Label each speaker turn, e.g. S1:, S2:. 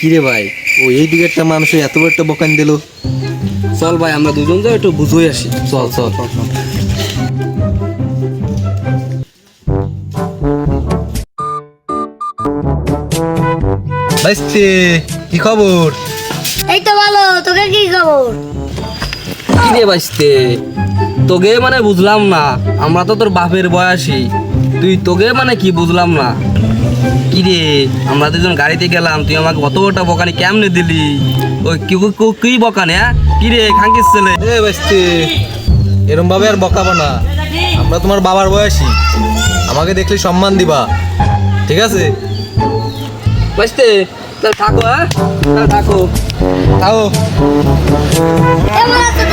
S1: কিরে ভাই, ও এই দিকে একটা মানুষ এত বড় একটা বকান দিল।
S2: চল ভাই আমরা দুজন যাই একটু বুঝোই আসি। চল চল
S1: ভাইস্তে, কি খবর?
S3: এই তো ভালো, তোকে কি খবর?
S2: কি রে বাইসতে, তোকে মানে বুঝলাম না, আমরা তো তোর বাপের বয়সী, তুই তোকে মানে কি বুঝলাম না। কি রে, আমরা দুজন গাড়িতে গেলাম, তুই আমাকে অত বড়টা বকানি কেমনে দিলি? ওই কি বকানে? হ্যাঁ কি রে খাঙ্কির ছেলে?
S1: এ ভাইস্তে, এরম ভাবে আর বকাবো না। আমরা তোমার বাবার বয়সী, আমাকে দেখলে সম্মান দিবা, ঠিক আছে?
S2: বাইসতে তাহলে থাকো, হ্যাঁ তাহলে থাকো।
S1: তাও
S3: এ বলা তো